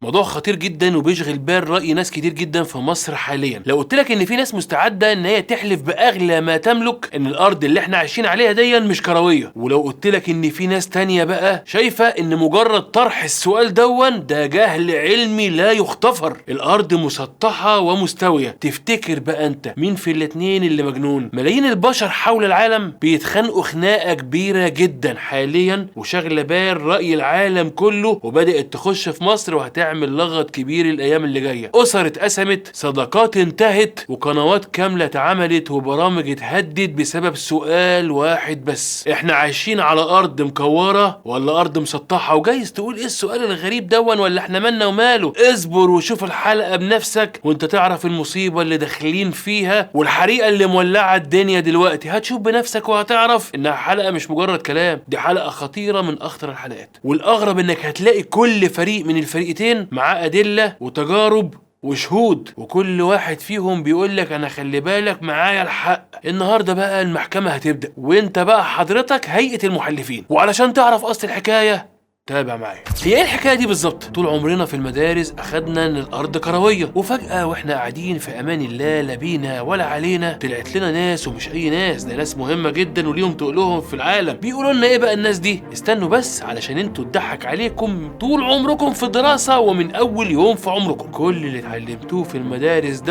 موضوع خطير جدا وبيشغل بال رأي ناس كتير جدا في مصر حاليا. لو قلت لك ان في ناس مستعده ان هي تحلف باغلى ما تملك ان الارض اللي احنا عايشين عليها دي مش كرويه، ولو قلت لك ان في ناس تانية بقى شايفه ان مجرد طرح السؤال ده جهل علمي لا يغتفر، الارض مسطحه ومستويه، تفتكر بقى انت مين في الاتنين اللي مجنون؟ ملايين البشر حول العالم بيتخانقوا خناقه كبيره جدا حاليا وشغله بال رأي العالم كله، وبدأت تخش في مصر وهتعمل لغط كبير الايام اللي جايه. اسر اتقسمت، صداقات انتهت، وقنوات كامله اتعملت، وبرامج اتهدد بسبب سؤال واحد بس: احنا عايشين على ارض مكوره ولا ارض مسطحه؟ وجايز تقول ايه السؤال الغريب ولا احنا مالنا وماله؟ اصبر وشوف الحلقه بنفسك وانت تعرف المصيبه اللي داخلين فيها والحريقه اللي مولعه الدنيا دلوقتي. هتشوف بنفسك وهتعرف انها حلقه مش مجرد كلام، دي حلقه خطيره من اخطر الحلقات. والاغرب انك هتلاقي كل فريق من الفريقين معاه ادله وتجارب وشهود، وكل واحد فيهم بيقول لك انا خلي بالك معايا الحق. النهارده بقى المحكمه هتبدا، وانت بقى حضرتك هيئه المحلفين، وعلشان تعرف اصل الحكايه تابع معايا. هي ايه الحكايه دي بالظبط؟ طول عمرنا في المدارس اخدنا ان الارض كرويه، وفجاه واحنا قاعدين في امان الله لا بينا ولا علينا طلعت لنا ناس، ومش اي ناس، ده ناس مهمه جدا وليهم تقولهم في العالم. بيقولوا لنا ايه بقى الناس دي؟ استنوا بس علشان انتوا اتضحك عليكم طول عمركم في الدراسه ومن اول يوم في عمركم. كل اللي اتعلمتوه في المدارس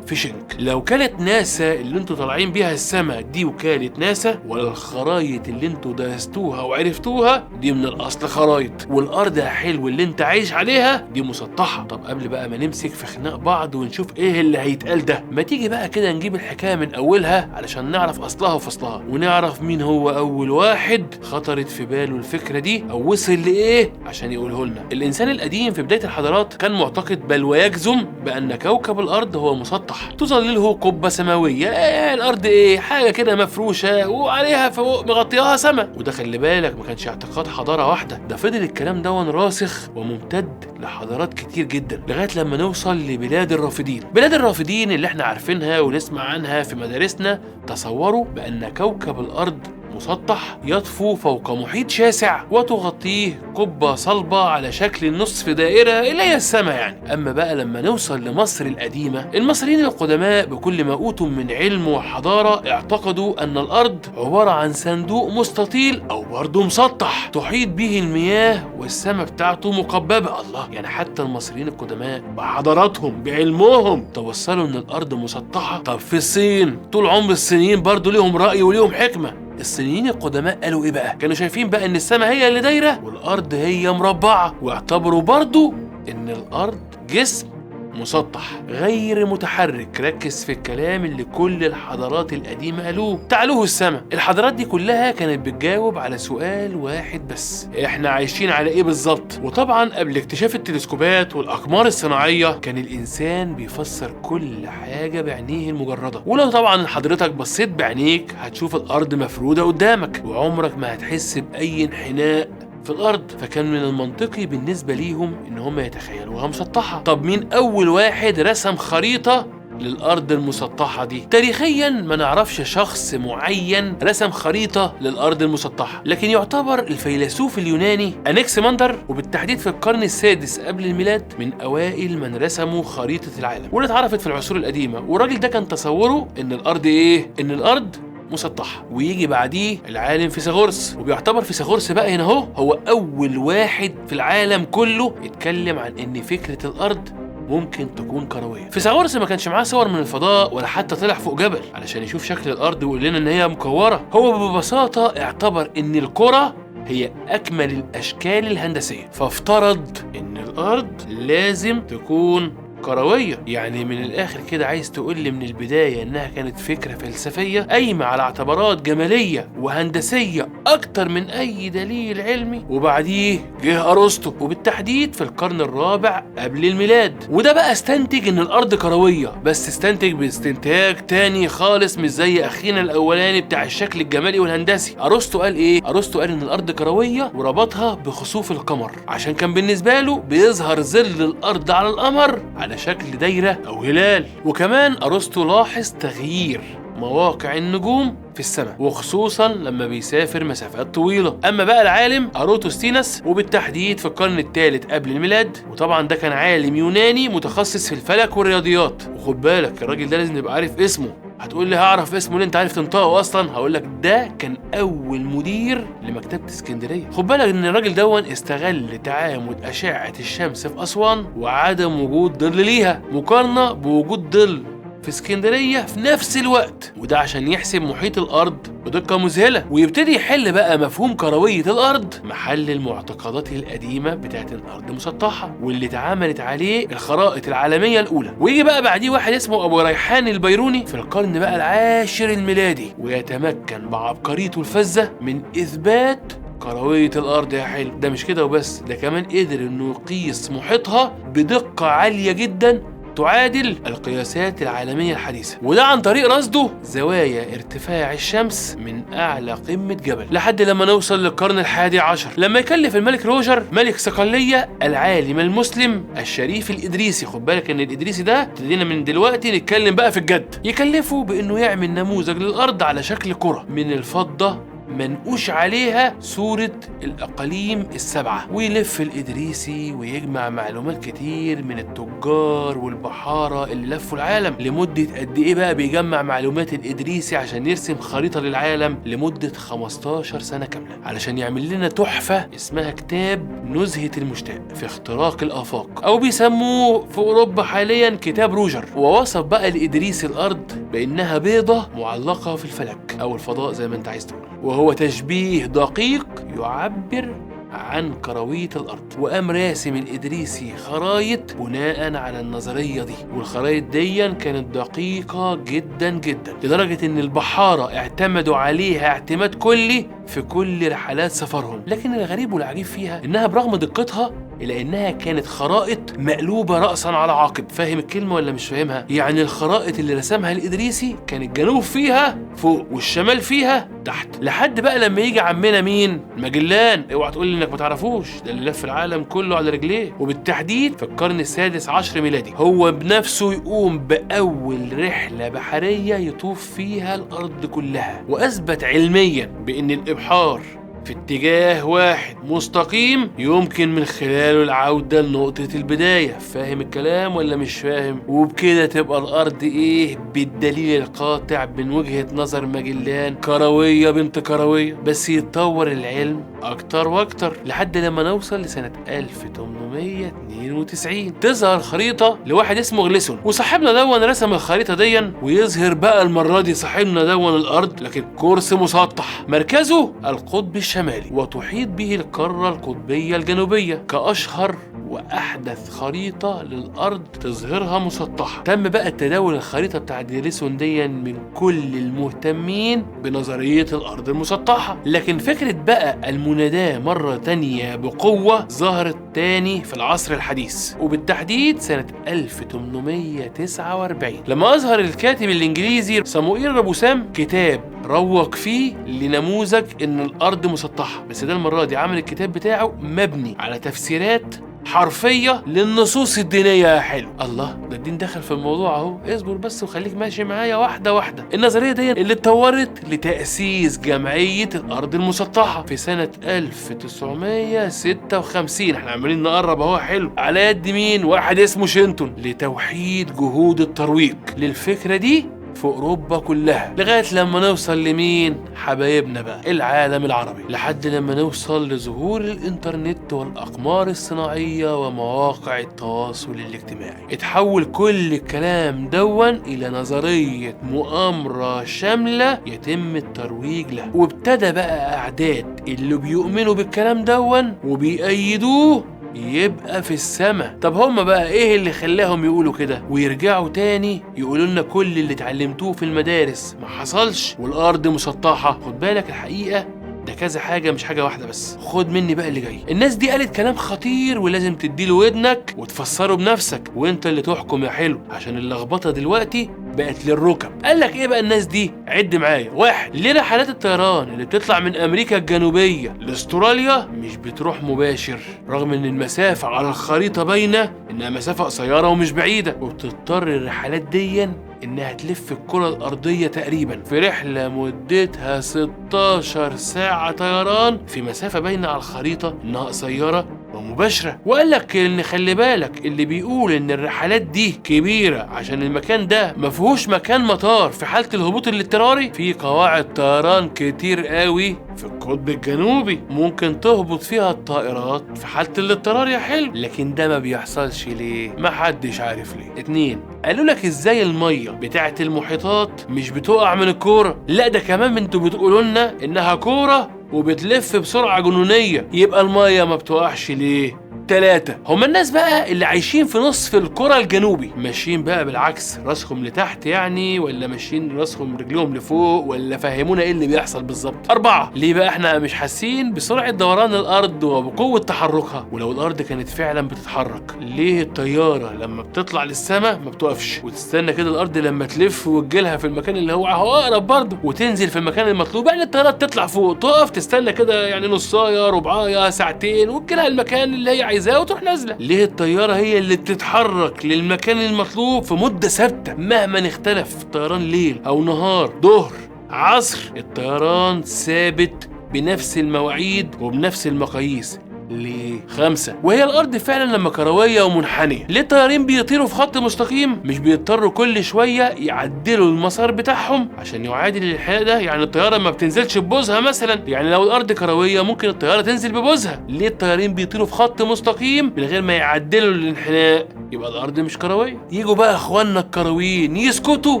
في شنك. لو كانت ناسا اللي انتوا طالعين بيها السما دي وكاله ناسا، ولا الخرايط اللي انتوا درستوها وعرفتوها دي من الاصل خرايط، والارض يا حلو اللي انت عايش عليها دي مسطحه. طب قبل بقى ما نمسك في خناق بعض ونشوف ايه اللي هيتقال ده، ما تيجي بقى كده نجيب الحكايه من اولها علشان نعرف اصلها وفصلها، ونعرف مين هو اول واحد خطرت في باله الفكره دي او وصل لايه عشان يقوله لنا. الانسان القديم في بدايه الحضارات كان معتقد بل ويجزم بان كوكب الارض هو مسطح تظلله قبه سماويه. الارض ايه؟ حاجه كده مفروشه وعليها فوق مغطياها سما. وده خلي بالك ما كانش اعتقاد حضاره واحده، ده فضل الكلام راسخ وممتد لحضارات كتير جدا لغايه لما نوصل لبلاد الرافدين. بلاد الرافدين اللي احنا عارفينها ونسمع عنها في مدارسنا تصوروا بان كوكب الارض مسطح يطفو فوق محيط شاسع وتغطيه قبة صلبة على شكل نصف دائرة اللي هي السماء يعني. أما بقى لما نوصل لمصر القديمة، المصريين القدماء بكل ما أوتوا من علم وحضارة اعتقدوا أن الأرض عبارة عن صندوق مستطيل أو برضه مسطح تحيط به المياه والسماء بتاعته مقببة. الله، يعني حتى المصريين القدماء بحضاراتهم بعلمهم توصلوا أن الأرض مسطحة. طب في الصين طول عمر الصينيين برضه ليهم رأي وليهم حكمة. الصينيين القدماء قالوا ايه بقى؟ كانوا شايفين بقى ان السماء هي اللي دايره والارض هي مربعه، واعتبروا برضو ان الارض جسم مسطح غير متحرك. ركز في الكلام اللي كل الحضارات القديمة قالوه، تعالوه السماء. الحضارات دي كلها كانت بتجاوب على سؤال واحد بس: احنا عايشين على ايه بالظبط؟ وطبعا قبل اكتشاف التلسكوبات والاقمار الصناعية كان الانسان بيفسر كل حاجة بعينيه المجردة. ولو طبعا حضرتك بصيت بعينيك هتشوف الارض مفرودة قدامك وعمرك ما هتحس باي انحناء في الارض، فكان من المنطقي بالنسبه ليهم ان هم يتخيلوها مسطحه. طب مين اول واحد رسم خريطه للارض المسطحه دي؟ تاريخيا ما نعرفش شخص معين رسم خريطه للارض المسطحه، لكن يعتبر الفيلسوف اليوناني انكسمندر، وبالتحديد في القرن السادس قبل الميلاد، من اوائل من رسموا خريطه العالم واللي اتعرفت في العصور القديمه. والراجل ده كان تصوره ان الارض ايه؟ ان الارض مسطحة. ويجي بعديه العالم فيثاغورس، وبيعتبر فيثاغورس بقى هنا هو أول واحد في العالم كله اتكلم عن إن فكرة الأرض ممكن تكون كروية. فيثاغورس ما كانش معاه صور من الفضاء ولا حتى طلع فوق جبل علشان يشوف شكل الأرض ويقول لنا إن هي مكورة. هو ببساطة اعتبر إن الكرة هي أكمل الأشكال الهندسية، فافترض إن الأرض لازم تكون كروية. يعني من الآخر كده عايز تقول لي من البداية إنها كانت فكرة فلسفية قايمة على اعتبارات جمالية وهندسية أكتر من أي دليل علمي. وبعديه جه أرسطو، وبالتحديد في القرن الرابع قبل الميلاد، وده بقى استنتج إن الأرض كروية، بس استنتج باستنتاج تاني خالص مش زي أخينا الأولاني بتاع الشكل الجمالي والهندسي. أرسطو قال إيه؟ أرسطو قال إن الأرض كروية وربطها بخسوف القمر، عشان كان بالنسبة له بيظهر ظل الأرض على القمر على شكل دايرة أو هلال. وكمان أرسطو لاحظ تغيير مواقع النجوم في السماء، وخصوصا لما بيسافر مسافات طويله. اما بقى العالم اروتوستينس، وبالتحديد في القرن الثالث قبل الميلاد، وطبعا ده كان عالم يوناني متخصص في الفلك والرياضيات. وخد بالك الراجل ده لازم نبقى عارف اسمه. هتقول لي هعرف اسمه ليه؟ انت عارف تنطقه اصلا؟ هقول لك ده كان اول مدير لمكتبه اسكندريه. خد بالك ان الراجل دون استغل تعامد اشعه الشمس في اسوان وعدم وجود ظل ليها مقارنه بوجود ظل في اسكندريه في نفس الوقت، وده عشان يحسب محيط الارض بدقه مذهله، ويبتدي يحل بقى مفهوم كرويه الارض محل المعتقدات القديمه بتاعت الارض مسطحه واللي اتعملت عليه الخرائط العالميه الاولى. ويجي بقى بعديه واحد اسمه ابو ريحان البيروني في القرن بقى العاشر الميلادي، ويتمكن بعبقريته الفذه من اثبات كروية الأرض يا حلو. ده مش كده وبس، ده كمان قدر إنه يقيس محيطها بدقة عالية جدا تعادل القياسات العالمية الحديثة، وده عن طريق رصده زوايا ارتفاع الشمس من أعلى قمة جبل، لحد لما نوصل للقرن الحادي عشر لما يكلف الملك روجر ملك صقلية العالم المسلم الشريف الإدريسي. خد بالك إن الإدريسي ده ابتدينا من دلوقتي نتكلم بقى في الجد، يكلفه بإنه يعمل نموذج للأرض على شكل كرة من الفضة منقوش عليها صورة الأقاليم السبعة، ويلف الإدريسي ويجمع معلومات كتير من التجار والبحارة اللي لفوا العالم. لمدة قد إيه بقى بيجمع معلومات الإدريسي عشان يرسم خريطة للعالم؟ لمدة 15 سنة كاملة، علشان يعمل لنا تحفة اسمها كتاب نزهة المشتاق في اختراق الآفاق، أو بيسموه في أوروبا حاليا كتاب روجر. ووصف بقى الإدريسي الأرض بأنها بيضة معلقة في الفلك أو الفضاء زي ما أنت عايز تقول، وهو تشبيه دقيق يعبر عن كروية الأرض. وقام راسم الإدريسي خرايط بناء على النظرية دي، والخرايط دي كانت دقيقة جدا جدا لدرجة إن البحارة اعتمدوا عليها اعتماد كلي في كل رحلات سفرهم. لكن الغريب والعجيب فيها إنها برغم دقتها إلا إنها كانت خرائط مقلوبة رأسا على عقب. فاهم الكلمة ولا مش فاهمها؟ يعني الخرائط اللي رسمها الإدريسي كان الجنوب فيها فوق والشمال فيها تحت، لحد بقى لما يجي عمنا مين؟ ماجلان. اوعى تقول لي انك ما تعرفوش، ده اللي لف العالم كله على رجليه، وبالتحديد في القرن السادس عشر ميلادي هو بنفسه يقوم بأول رحلة بحرية يطوف فيها الأرض كلها، وأثبت علميا بأن الإبحار في اتجاه واحد مستقيم يمكن من خلاله العودة لنقطة البداية. فاهم الكلام ولا مش فاهم؟ وبكده تبقى الأرض إيه؟ بالدليل القاطع من وجهة نظر ماجلان كروية بنت كروية. بس يتطور العلم أكتر وأكتر لحد لما نوصل لسنة 1892 تظهر خريطة لواحد اسمه غليسون، وصاحبنا دون رسم الخريطة دي، ويظهر بقى المرة دي صاحبنا دون الأرض لكن كرس مسطح مركزه القطب الشمالي، وتحيط به القارة القطبية الجنوبية كأشهر وأحدث خريطة للأرض تظهرها مسطحة. تم بقى تداول الخريطة بتاع غليسون دي من كل المهتمين بنظرية الأرض المسطحة، لكن فكرة بقى المناداة مرة تانية بقوة ظهرت تاني في العصر الحديث، وبالتحديد سنة 1849 لما أظهر الكاتب الإنجليزي صموئيل رابوسام كتاب روج فيه لنموذج إن الأرض مسطحة، بس ده المرة دي عمل الكتاب بتاعه مبني على تفسيرات حرفية للنصوص الدينية. يا حلو، الله ده الدين دخل في الموضوع اهو. اصبر بس وخليك ماشي معايا واحدة واحدة. النظرية دي اللي اتطورت لتأسيس جمعية الأرض المسطحة في سنة 1956. احنا عمالين نقرب اهو. حلو، على يد مين؟ واحد اسمه شينتون، لتوحيد جهود الترويج للفكرة دي في أوروبا كلها، لغاية لما نوصل لمين؟ حبايبنا بقى العالم العربي، لحد لما نوصل لظهور الإنترنت والأقمار الصناعية ومواقع التواصل الاجتماعي. اتحول كل الكلام دون إلى نظرية مؤامرة شاملة يتم الترويج لها، وابتدى بقى أعداد اللي بيؤمنوا بالكلام دون وبيأيدوه يبقى في السماء. طب هم بقى ايه اللي خلاهم يقولوا كده ويرجعوا تاني يقولوا لنا كل اللي اتعلمتوه في المدارس ما حصلش والارض مسطحة؟ خد بالك الحقيقة ده كذا حاجة مش حاجة واحدة بس. خد مني بقى اللي جاي. الناس دي قالت كلام خطير ولازم تديله ودنك وتفسره بنفسك وانت اللي تحكم يا حلو، عشان اللخبطة دلوقتي بقت للركب. قال لك ايه بقى الناس دي؟ عد معايا. 1. ليه رحلات الطيران اللي بتطلع من امريكا الجنوبيه لاستراليا مش بتروح مباشر، رغم ان المسافه على الخريطه باينه انها مسافه قصيره ومش بعيده، وبتضطر الرحلات دي انها تلف الكرة الارضية تقريبا في رحلة مدتها 16 ساعة طيران في مسافة باينة على الخريطة انها قصيرة ومباشرة. وقال لك ان خلي بالك اللي بيقول ان الرحلات دي كبيرة عشان المكان ده مفيهوش مكان مطار في حالة الهبوط الاضطراري، في قواعد طيران كتير قوي في القطب الجنوبي ممكن تهبط فيها الطائرات في حالة الاضطرار يا حلو، لكن ده ما بيحصلش ليه؟ محدش عارف ليه. 2. قالوا لك ازاي المية بتاعت المحيطات مش بتقع من الكورة؟ لا ده كمان انتوا بتقولوا لنا انها كورة وبتلف بسرعة جنونية، يبقى المية ما بتوقعش ليه؟ 3. هما الناس بقى اللي عايشين في نصف الكرة الجنوبي ماشيين بقى بالعكس، راسهم لتحت يعني، ولا ماشيين راسهم رجلهم لفوق، ولا فهمونا ايه اللي بيحصل بالظبط؟ 4. ليه بقى احنا مش حاسين بسرعة دوران الارض وبقوة تحركها؟ ولو الارض كانت فعلا بتتحرك ليه الطيارة لما بتطلع للسماء ما بتقفش وتستنى كده الارض لما تلف وتجيلها في المكان اللي هو اقرب برضه وتنزل في المكان المطلوب؟ يعني الطيارات تطلع فوق تقف تستنى كده يعني نصايه ربعايه ساعتين وتجيلها المكان اللي هي عايزاه وتروح نازله. ليه الطياره هي اللي بتتحرك للمكان المطلوب في مده ثابته مهما اختلف طيران ليل او نهار ظهر عصر؟ الطيران ثابت بنفس المواعيد وبنفس المقاييس. ليه؟ 5. وهي الارض فعلا لما كرويه ومنحنيه ليه الطيارين بيطيروا في خط مستقيم؟ مش بيضطروا كل شويه يعدلوا المسار بتاعهم عشان يعادل الانحناء ده؟ يعني الطياره ما بتنزلش ببوزها مثلا، يعني لو الارض كرويه ممكن الطياره تنزل ببوزها. ليه الطيارين بيطيروا في خط مستقيم من غير ما يعدلوا الانحناء؟ يبقى الارض مش كرويه. يجوا بقى اخواننا الكرويين يسكتوا؟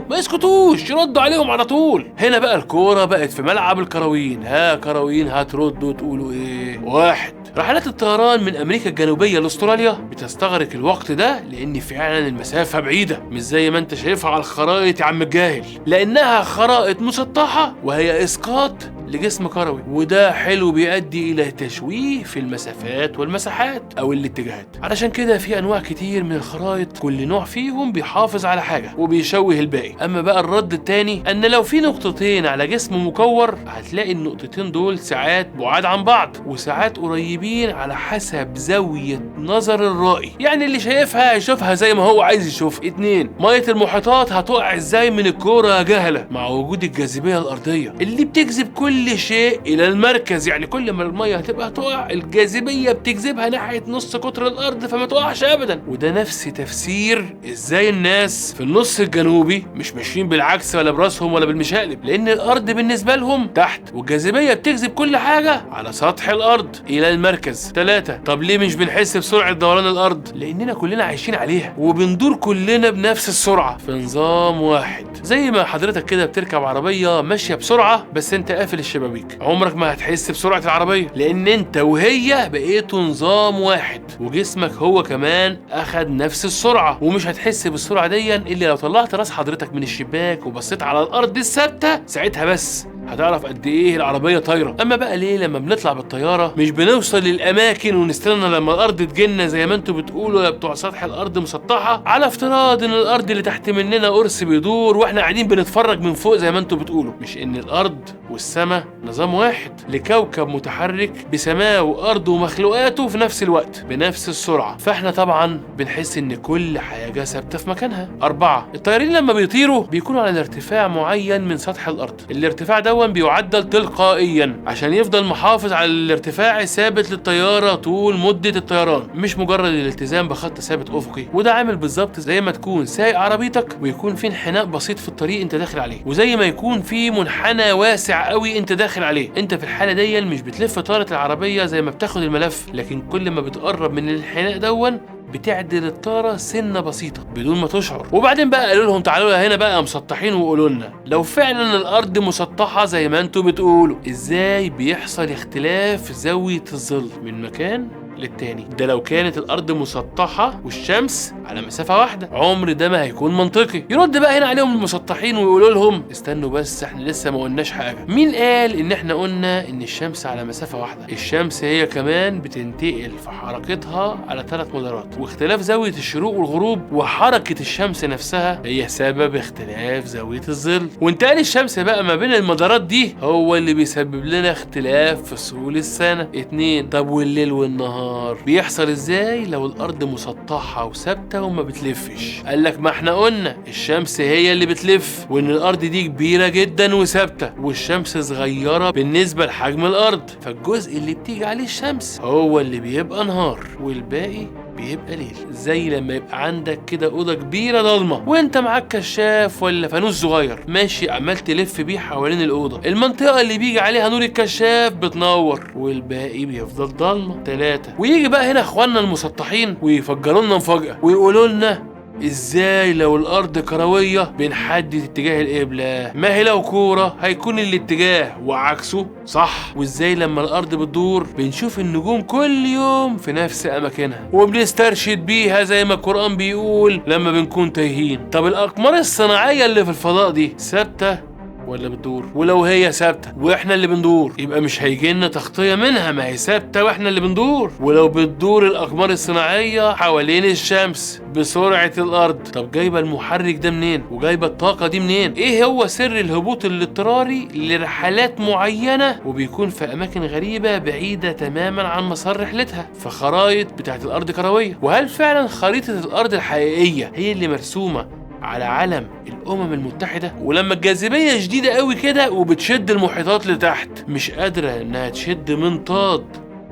ما يسكتوش، يردوا عليهم على طول. هنا بقى الكوره بقت في ملعب الكرويين. ها كرويين هتردوا تقولوا ايه؟ 1. رحلات الطيران من امريكا الجنوبيه لاستراليا بتستغرق الوقت ده لان فعلا المسافه بعيده، مش زي ما انت شايفها على الخرائط يا عم الجاهل، لانها خرائط مسطحه وهي اسقاط لجسم كروي، وده حلو بيؤدي الى تشويه في المسافات والمساحات او الاتجاهات. علشان كده في انواع كتير من الخرائط كل نوع فيهم بيحافظ على حاجه وبيشوه الباقي. اما بقى الرد التاني ان لو في نقطتين على جسم مكور هتلاقي النقطتين دول ساعات بعاد عن بعض وساعات قريبين على حسب زاويه نظر الرائي، يعني اللي شايفها يشوفها زي ما هو عايز يشوف. 2. ميه المحيطات هتقع ازاي من الكوره جهله مع وجود الجاذبيه الارضيه اللي بتجذب كل شيء الى المركز؟ يعني كل ما الميه هتبقى تقع الجاذبيه بتجذبها ناحيه نص قطر الارض فما تقعش ابدا. وده نفس تفسير ازاي الناس في النص الجنوبي مش ماشيين بالعكس ولا براسهم ولا بالمشقلب، لان الارض بالنسبه لهم تحت والجاذبيه بتجذب كل حاجه على سطح الارض الى المركز. 3. طب ليه مش بنحس بسرعه دوران الارض؟ لاننا كلنا عايشين عليها وبندور كلنا بنفس السرعه في نظام واحد. زي ما حضرتك كده بتركب عربيه ماشيه بسرعه بس انت قافل الشبابيك، عمرك ما هتحس بسرعه العربيه لان انت وهي بقيتوا نظام واحد وجسمك هو كمان اخد نفس السرعه، ومش هتحس بالسرعه دي الا لو طلعت راس حضرتك من الشباك وبصيت على الارض الثابته، ساعتها بس هتعرف قد ايه العربيه طايره. اما بقى ليه لما بنطلع بالطياره مش بنوصل للاماكن ونستنى لما الارض تجينا زي ما انتوا بتقولوا يا بتوع سطح الارض مسطحه، على افتراض ان الارض اللي تحت مننا قرص بيدور واحنا قاعدين بنتفرج من فوق زي ما انتوا بتقولوا؟ مش ان الارض والسماء نظام واحد لكوكب متحرك بسماه وارضه ومخلوقاته في نفس الوقت بنفس السرعه، فاحنا طبعا بنحس ان كل حاجه ثابته في مكانها. 4. الطيارين لما بيطيروا بيكونوا على ارتفاع معين من سطح الارض، الارتفاع ده بيعدل تلقائيا عشان يفضل محافظ على الارتفاع ثابت للطياره طول مده الطيران، مش مجرد الالتزام بخط ثابت افقي. وده عامل بالظبط زي ما تكون سايق عربيتك ويكون في انحناء بسيط في الطريق انت داخل عليه، وزي ما يكون في منحنى واسع قوي انت داخل عليه. انت في الحاله دي مش بتلف طاره العربيه زي ما بتاخد الملف، لكن كل ما بتقرب من الانحناء دون بتعدل الطاره سنه بسيطه بدون ما تشعر. وبعدين بقى قالوا لهم تعالوا هنا بقى مسطحين وقولوا لنا لو فعلا الارض مسطحه زي ما انتوا بتقولوا ازاي بيحصل اختلاف زاويه الظل من مكان للتاني. ده لو كانت الارض مسطحه والشمس على مسافه واحده، عمر ده ما هيكون منطقي. يرد بقى هنا عليهم المسطحين ويقولوا لهم استنوا بس، احنا لسه ما قلناش حاجه. مين قال ان احنا قلنا ان الشمس على مسافه واحده؟ الشمس هي كمان بتنتقل في حركتها على 3 مدارات، واختلاف زاويه الشروق والغروب وحركه الشمس نفسها هي سبب اختلاف زاويه الظل. وانتقال الشمس بقى ما بين المدارات دي هو اللي بيسبب لنا اختلاف في فصول السنه. 2. طب والليل والنهار بيحصل ازاي لو الارض مسطحه وثابته وما بتلفش؟ قال لك ما احنا قلنا الشمس هي اللي بتلف، وان الارض دي كبيره جدا وثابته والشمس صغيره بالنسبه لحجم الارض، فالجزء اللي بتيجي عليه الشمس هو اللي بيبقى نهار والباقي بيبقى ليل. زي لما يبقى عندك كده اوضه كبيره ضلمه وانت معاك كشاف ولا فانوس صغير ماشي عمال تلف بيه حوالين الاوضه، المنطقه اللي بيجي عليها نور الكشاف بتنور والباقي بيفضل ضلمه. 3. ويجي بقى هنا اخواننا المسطحين ويفجروا لنا مفاجاه ويقولوا لنا ازاي لو الارض كرويه بنحدد اتجاه القبله؟ ما هي لو كوره هيكون الاتجاه وعكسه صح. وازاي لما الارض بتدور بنشوف النجوم كل يوم في نفس اماكنها وبنسترشد بيها زي ما القرآن بيقول لما بنكون تايهين؟ طب الاقمار الصناعيه اللي في الفضاء دي ثابته ولا بتدور؟ ولو هي ثابته واحنا اللي بندور يبقى مش هيجي لنا تغطيه منها، ما هي ثابته واحنا اللي بندور. ولو بتدور الاقمار الصناعيه حوالين الشمس بسرعه الارض، طب جايبه المحرك ده منين؟ وجايبه الطاقه دي منين؟ ايه هو سر الهبوط الاضطراري لرحلات معينه وبيكون في اماكن غريبه بعيده تماما عن مسار رحلتها في خرائط بتاعت الارض كرويه؟ وهل فعلا خريطه الارض الحقيقيه هي اللي مرسومه على علم الامم المتحده؟ ولما الجاذبيه شديده قوي كده وبتشد المحيطات لتحت مش قادره انها تشد منطاد،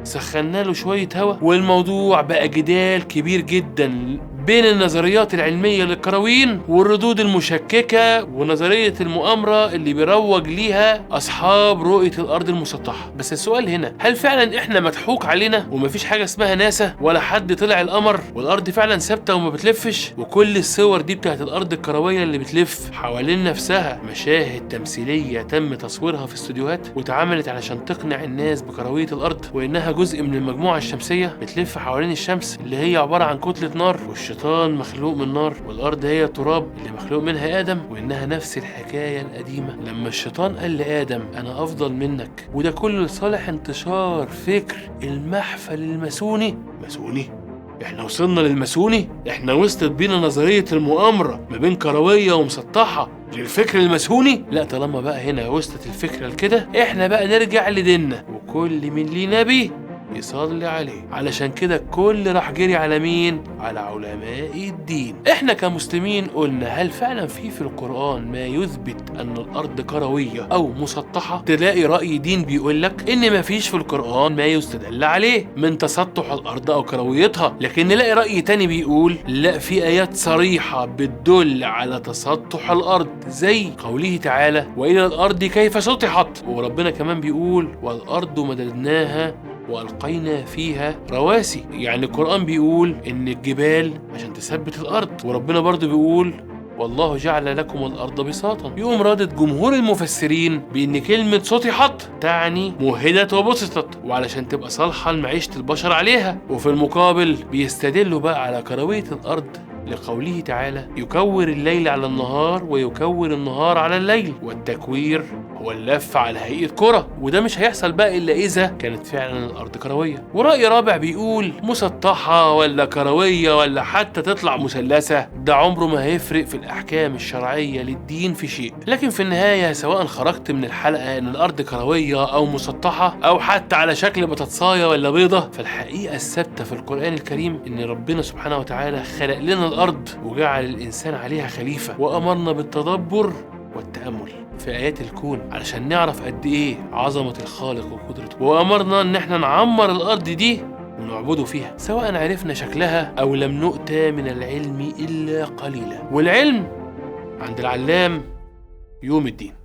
سخنا له شويه هوا والموضوع بقى جدال كبير جدا بين النظريات العلمية للكروين والردود المشككة ونظرية المؤامرة اللي بيروج ليها أصحاب رؤية الأرض المسطحة. بس السؤال هنا، هل فعلا إحنا مضحوك علينا ومفيش حاجة اسمها ناسا ولا حد طلع القمر والأرض فعلا ثابتة وما بتلفش؟ وكل الصور دي بتاعت الأرض الكروية اللي بتلف حوالين نفسها مشاهد تمثيلية تم تصويرها في استوديوهات واتعملت علشان تقنع الناس بكروية الأرض وإنها جزء من المجموعة الشمسية بتلف حوالين الشمس اللي هي عبارة عن كتلة نار، الشيطان مخلوق من نار والأرض هي التراب اللي مخلوق منها آدم، وإنها نفس الحكاية القديمة لما الشيطان قال لآدم أنا أفضل منك، وده كله لصالح انتشار فكر المحفل الماسوني. ماسوني؟ احنا وصلنا للماسوني؟ احنا وصلت بينا نظرية المؤامرة ما بين كروية ومسطحة للفكر الماسوني؟ لا، طالما بقى هنا وصلت الفكرة لكده احنا بقى نرجع لديننا وكل من ليه نبي يصلي عليه. علشان كده الكل راح جري على مين؟ على علماء الدين. احنا كمسلمين قلنا هل فعلا في القرآن ما يثبت ان الارض كروية او مسطحة؟ تلاقي رأي دين بيقولك ان ما فيش في القرآن ما يستدل عليه من تسطح الارض او كرويتها، لكن نلاقي رأي تاني بيقول لا، في ايات صريحة بتدل على تسطح الارض زي قوله تعالى والى الارض كيف سطحت، وربنا كمان بيقول والارض مددناها وألقينا فيها رواسي. يعني القرآن بيقول إن الجبال عشان تثبت الأرض، وربنا برضو بيقول والله جعل لكم الأرض بساطا. يقوم رادت جمهور المفسرين بإن كلمة سطحت تعني مهدت وبسطت وعلشان تبقى صالحة لمعيشة البشر عليها، وفي المقابل بيستدلوا بقى على كروية الأرض لقوله تعالى يكور الليل على النهار ويكور النهار على الليل، والتكوير هو اللف على هيئة كرة، وده مش هيحصل بقى إلا إذا كانت فعلا الأرض كروية. ورأي رابع بيقول مسطحة ولا كروية ولا حتى تطلع مثلثة، ده عمره ما هيفرق في الأحكام الشرعية للدين في شيء. لكن في النهاية سواء خرجت من الحلقة إن الأرض كروية أو مسطحة أو حتى على شكل بطاطساية ولا بيضة، فالحقيقة الثابتة في القرآن الكريم إن ربنا سبحانه وتعالى خلق لنا الأرض وجعل الإنسان عليها خليفة وأمرنا بالتدبر والتأمل في آيات الكون علشان نعرف قد إيه عظمة الخالق وقدرته، وأمرنا إن إحنا نعمر الأرض دي ونعبده فيها سواء عرفنا شكلها أو لم نؤتى من العلم إلا قليلا. والعلم عند العلام يوم الدين.